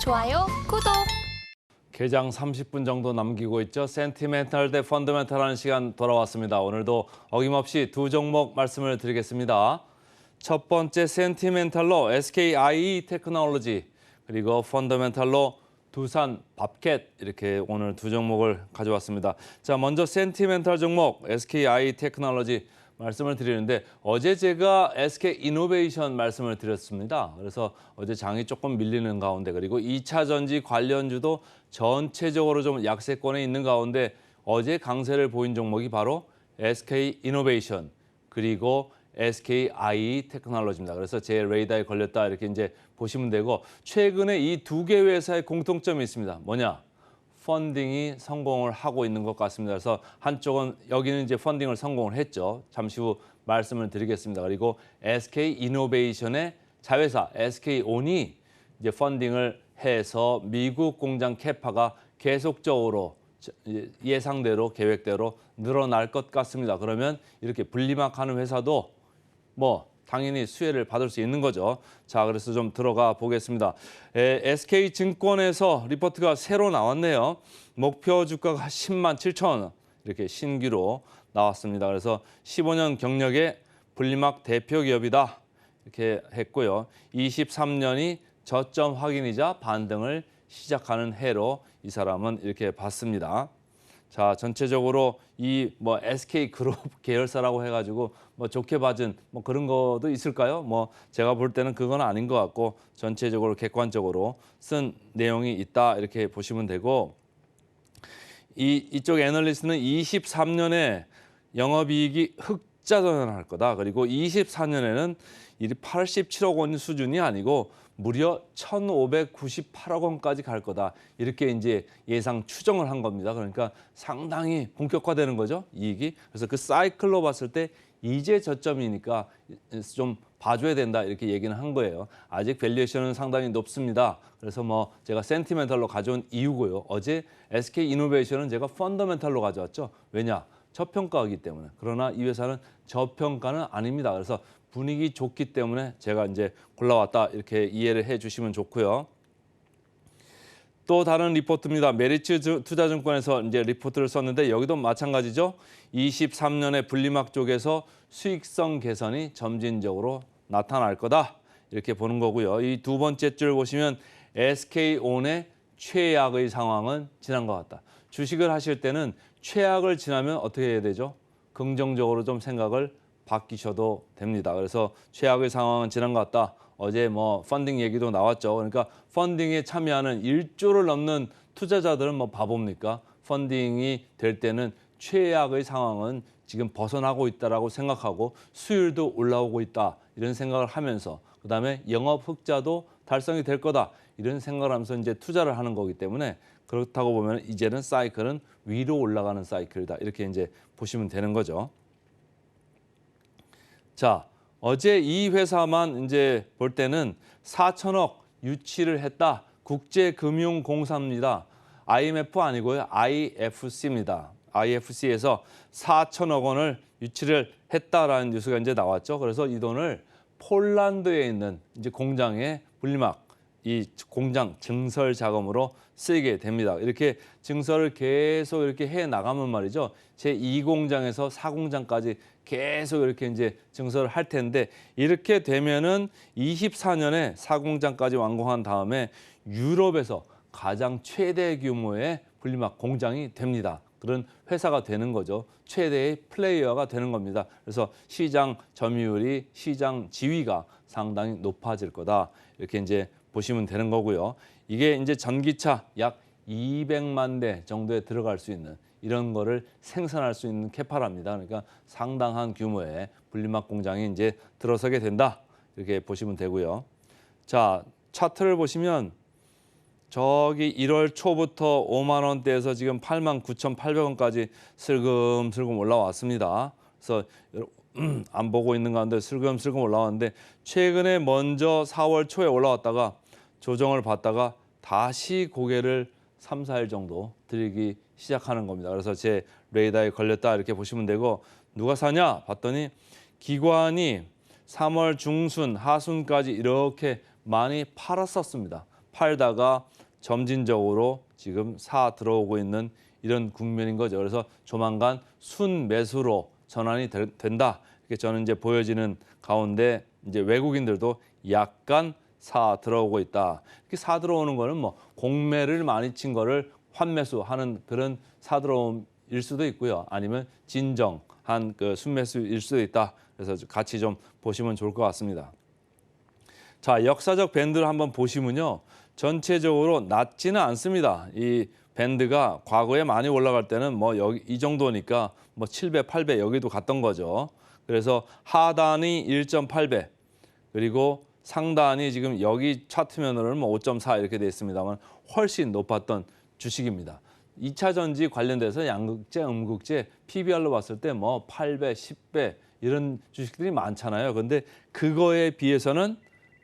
좋아요, 구독. 개장 30분 정도 남기고 있죠. 센티멘탈 대 펀더멘탈 하는 시간 돌아왔습니다. 오늘도 어김없이 두 종목 말씀을 드리겠습니다. 첫 번째 센티멘탈로 SKIE 테크놀로지, 그리고 펀더멘탈로 두산 밥캣, 이렇게 오늘 두 종목을 가져왔습니다. 자, 먼저 센티멘탈 종목 SKIE 테크놀로지 말씀을 드리는데, 어제 제가 SK이노베이션 말씀을 드렸습니다. 그래서 어제 장이 조금 밀리는 가운데, 그리고 2차 전지 관련주도 전체적으로 좀 약세권에 있는 가운데 어제 강세를 보인 종목이 바로 SK이노베이션 그리고 SKIE 테크놀로지입니다. 그래서 제 레이더에 걸렸다, 이렇게 이제 보시면 되고, 최근에 이 두 개 회사의 공통점이 있습니다. 뭐냐? 펀딩이 성공을 하고 있는 것 같습니다. 그래서 한쪽은, 여기는 이제 펀딩을 성공을 했죠. 잠시 후 말씀을 드리겠습니다. 그리고 SK이노베이션의 자회사 SK온이 이제 펀딩을 해서 미국 공장 캐파가 계속적으로 예상대로, 계획대로 늘어날 것 같습니다. 그러면 이렇게 분리막하는 회사도 당연히 수혜를 받을 수 있는 거죠. 자, 그래서 좀 들어가 보겠습니다. SK증권에서 리포트가 새로 나왔네요. 목표 주가가 10만 7천 원, 이렇게 신규로 나왔습니다. 그래서 15년 경력의 분리막 대표 기업이다, 이렇게 했고요. 23년이 저점 확인이자 반등을 시작하는 해로 이 사람은 이렇게 봤습니다. 자, 전체적으로 이 SK그룹 계열사라고 해가지고 좋게 봐준 그런 것도 있을까요? 제가 볼 때는 그건 아닌 것 같고, 전체적으로 객관적으로 쓴 내용이 있다, 이렇게 보시면 되고, 이쪽 애널리스트는 23년에 영업이익이 흑자 전환할 거다. 그리고 24년에는 이 87억 원 수준이 아니고 무려 1,598억 원까지 갈 거다, 이렇게 이제 예상 추정을 한 겁니다. 그러니까 상당히 본격화되는 거죠, 이익이. 그래서 그 사이클로 봤을 때 이제 저점이니까 좀 봐줘야 된다, 이렇게 얘기는 한 거예요. 아직 밸류에이션은 상당히 높습니다. 그래서 제가 센티멘탈로 가져온 이유고요. 어제 SK이노베이션은 제가 펀더멘탈로 가져왔죠. 왜냐? 저평가이기 때문에. 그러나 이 회사는 저평가는 아닙니다. 그래서 분위기 좋기 때문에 제가 이제 골라왔다, 이렇게 이해를 해주시면 좋고요. 또 다른 리포트입니다. 메리츠 투자증권에서 이제 리포트를 썼는데, 여기도 마찬가지죠. 23년에 분리막 쪽에서 수익성 개선이 점진적으로 나타날 거다, 이렇게 보는 거고요. 이 두 번째 줄 보시면 SK온의 최악의 상황은 지난 것 같다. 주식을 하실 때는 최악을 지나면 어떻게 해야 되죠? 긍정적으로 좀 생각을 바뀌셔도 됩니다. 그래서 최악의 상황은 지난 것 같다. 어제 펀딩 얘기도 나왔죠. 그러니까 펀딩에 참여하는 1조를 넘는 투자자들은 바보입니까? 펀딩이 될 때는 최악의 상황은 지금 벗어나고 있다라고 생각하고 수율도 올라오고 있다, 이런 생각을 하면서, 그다음에 영업 흑자도 달성이 될 거다, 이런 생각을 하면서 이제 투자를 하는 거기 때문에, 그렇다고 보면 이제는 사이클은 위로 올라가는 사이클이다, 이렇게 이제 보시면 되는 거죠. 자, 어제 이 회사만 이제 볼 때는 4천억 유치를 했다. 국제금융공사입니다. IMF 아니고요, IFC입니다. IFC에서 4천억 원을 유치를 했다라는 뉴스가 이제 나왔죠. 그래서 이 돈을 폴란드에 있는 이제 공장에 분리막, 이 공장 증설 자금으로 쓰이게 됩니다. 이렇게 증설을 계속 이렇게 해 나가면 말이죠, 제2공장에서 4공장까지 계속 이렇게 이제 증설을 할 텐데, 이렇게 되면은 24년에 4공장까지 완공한 다음에 유럽에서 가장 최대 규모의 분리막 공장이 됩니다. 그런 회사가 되는 거죠. 최대의 플레이어가 되는 겁니다. 그래서 시장 점유율이, 시장 지위가 상당히 높아질 거다, 이렇게 이제 보시면 되는 거고요. 이게 이제 전기차 약 200만 대 정도에 들어갈 수 있는, 이런 거를 생산할 수 있는 캐파랍니다. 그러니까 상당한 규모의 분리막 공장이 이제 들어서게 된다, 이렇게 보시면 되고요. 자, 차트를 보시면 저기 1월 초부터 5만 원대에서 지금 8만 9,800원까지 슬금슬금 올라왔습니다. 그래서 안 보고 있는 가운데 슬금슬금 올라왔는데, 최근에 먼저 4월 초에 올라왔다가 조정을 받다가 다시 고개를 3, 4일 정도 들이기 시작하는 겁니다. 그래서 제 레이더에 걸렸다, 이렇게 보시면 되고, 누가 사냐 봤더니 기관이 3월 중순, 하순까지 이렇게 많이 팔았었습니다. 팔다가 점진적으로 지금 사 들어오고 있는 이런 국면인 거죠. 그래서 조만간 순매수로 전환이 된다. 이렇게 저는 이제 보여지는 가운데 이제 외국인들도 약간 사 들어오고 있다. 이렇게 사 들어오는 거는 뭐 공매를 많이 친 거를 환매수하는 그런 사 들어옴일 수도 있고요. 아니면 진정한 그 순매수일 수도 있다. 그래서 같이 좀 보시면 좋을 것 같습니다. 자, 역사적 밴드를 한번 보시면요. 전체적으로 낮지는 않습니다. 이 밴드가 과거에 많이 올라갈 때는 뭐 여기 이 정도니까 뭐 7배, 8배 여기도 갔던 거죠. 그래서 하단이 1.8배 그리고 상단이 지금 여기 차트면으로는 뭐 5.4 이렇게 돼 있습니다만 훨씬 높았던 주식입니다. 2차 전지 관련돼서 양극재, 음극재, PBR로 봤을 때 뭐 8배, 10배 이런 주식들이 많잖아요. 그런데 그거에 비해서는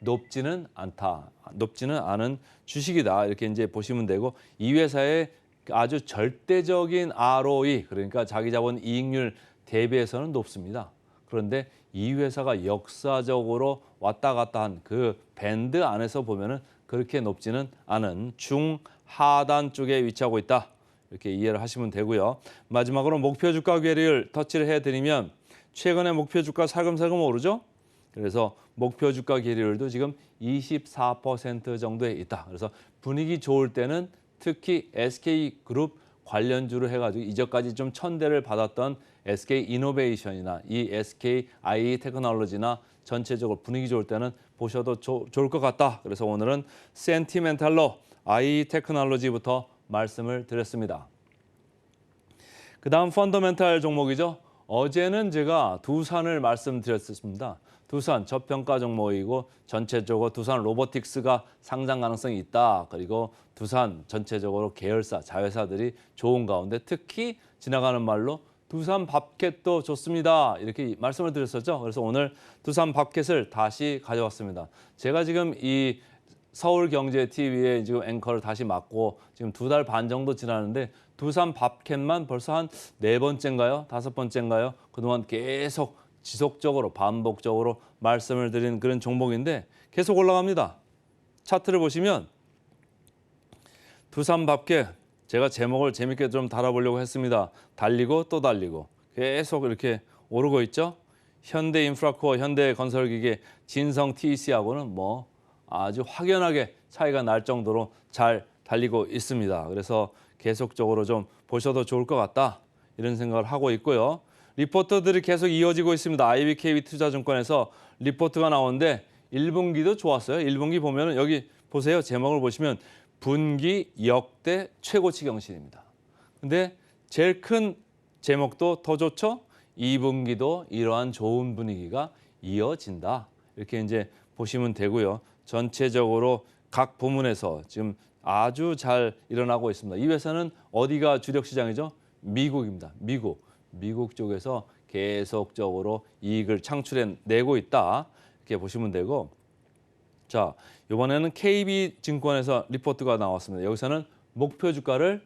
높지는 않다. 높지는 않은 주식이다. 이렇게 이제 보시면 되고 이 회사의 아주 절대적인 ROE 그러니까 자기 자본 이익률 대비해서는 높습니다. 그런데 이 회사가 역사적으로 왔다 갔다 한 그 밴드 안에서 보면은 그렇게 높지는 않은 중하단 쪽에 위치하고 있다. 이렇게 이해를 하시면 되고요. 마지막으로 목표 주가 괴리를 터치를 해드리면 최근에 목표 주가 살금살금 오르죠. 그래서 목표 주가 계리율도 지금 24% 정도에 있다. 그래서 분위기 좋을 때는 특히 SK그룹 관련주로 해가지고 이전까지 좀 천대를 받았던 SK이노베이션이나 이 SKI 테크놀로지나 전체적으로 분위기 좋을 때는 보셔도 좋을 것 같다. 그래서 오늘은 센티멘탈로 I 테크놀로지부터 말씀을 드렸습니다. 그 다음 펀더멘탈 종목이죠. 어제는 제가 두산을 말씀드렸습니다. 두산 저평가 종목이고 전체적으로 두산 로보틱스가 상장 가능성이 있다. 그리고 두산 전체적으로 계열사, 자회사들이 좋은 가운데 특히 지나가는 말로 두산 밥캣도 좋습니다. 이렇게 말씀을 드렸었죠. 그래서 오늘 두산 밥캣을 다시 가져왔습니다. 제가 지금 이 서울경제TV에 지금 앵커를 다시 맡고 지금 2달 반 정도 지났는데 두산 밥캣만 벌써 한 4번째인가요? 5번째인가요? 그동안 계속 지속적으로 반복적으로 말씀을 드린 그런 종목인데 계속 올라갑니다. 차트를 보시면 두산 밥캣 제가 제목을 재밌게 좀 달아보려고 했습니다. 달리고 또 달리고 계속 이렇게 오르고 있죠. 현대인프라코어, 현대건설기계, 진성 TEC하고는 뭐 아주 확연하게 차이가 날 정도로 잘 달리고 있습니다. 그래서 계속적으로 좀 보셔도 좋을 것 같다 이런 생각을 하고 있고요. 리포트들이 계속 이어지고 있습니다. IBKB 투자증권에서 리포트가 나오는데 1분기도 좋았어요. 1분기 보면은 여기 보세요. 제목을 보시면 분기 역대 최고치 경신입니다. 근데 제일 큰 제목도 더 좋죠. 2분기도 이러한 좋은 분위기가 이어진다. 이렇게 이제 보시면 되고요. 전체적으로 각 부문에서 지금 아주 잘 일어나고 있습니다. 이 회사는 어디가 주력 시장이죠? 미국입니다. 미국 쪽에서 계속적으로 이익을 창출해내고 있다. 이렇게 보시면 되고 자, 이번에는 KB증권에서 리포트가 나왔습니다. 여기서는 목표 주가를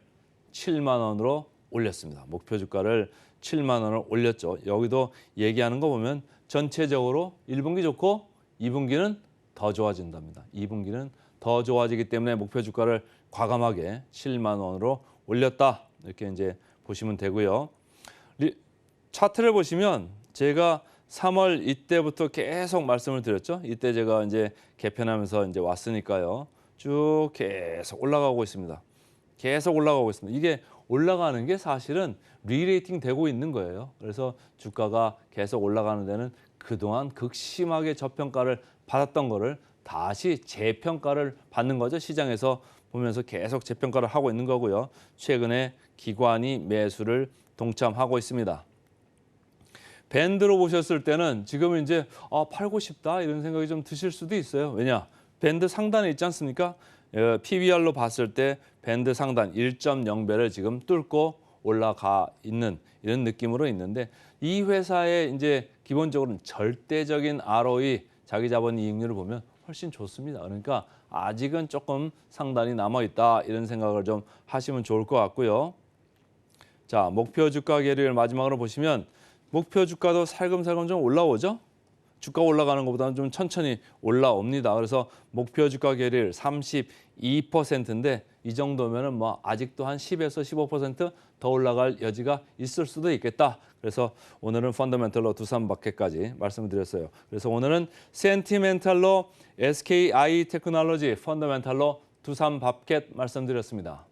7만 원으로 올렸습니다. 목표 주가를 7만 원을 올렸죠. 여기도 얘기하는 거 보면 전체적으로 1분기 좋고 2분기는 더 좋아진답니다. 2분기는 더 좋아지기 때문에 목표 주가를 과감하게 7만 원으로 올렸다. 이렇게 이제 보시면 되고요. 차트를 보시면 제가 3월 이때부터 계속 말씀을 드렸죠. 이때 제가 이제 개편하면서 이제 왔으니까요. 쭉 계속 올라가고 있습니다. 계속 올라가고 있습니다. 이게 올라가는 게 사실은 리레이팅 되고 있는 거예요. 그래서 주가가 계속 올라가는 데는 그동안 극심하게 저평가를 받았던 거를 다시 재평가를 받는 거죠. 시장에서 보면서 계속 재평가를 하고 있는 거고요. 최근에 기관이 매수를 동참하고 있습니다. 밴드로 보셨을 때는 지금은 이제 팔고 싶다 이런 생각이 좀 드실 수도 있어요. 왜냐? 밴드 상단에 있지 않습니까? PBR로 봤을 때 밴드 상단 1.0배를 지금 뚫고 올라가 있는 이런 느낌으로 있는데 이 회사의 이제 기본적으로는 절대적인 ROE 자기 자본 이익률을 보면 훨씬 좋습니다. 그러니까 아직은 조금 상단이 남아 있다 이런 생각을 좀 하시면 좋을 것 같고요. 자, 목표 주가 계리를 마지막으로 보시면 목표 주가도 살금살금 좀 올라오죠. 주가 올라가는 것보다는 좀 천천히 올라옵니다. 그래서 목표 주가 계리를 2%인데 이 정도면은 뭐 아직도 한 10에서 15%더 올라갈 여지가 있을 수도 있겠다. 그래서 오늘은 펀더멘털로 두산바켓까지 말씀드렸어요. 그래서 오늘은 센티멘탈로 SKI 테크놀로지, 펀더멘탈로 두산바켓 말씀드렸습니다.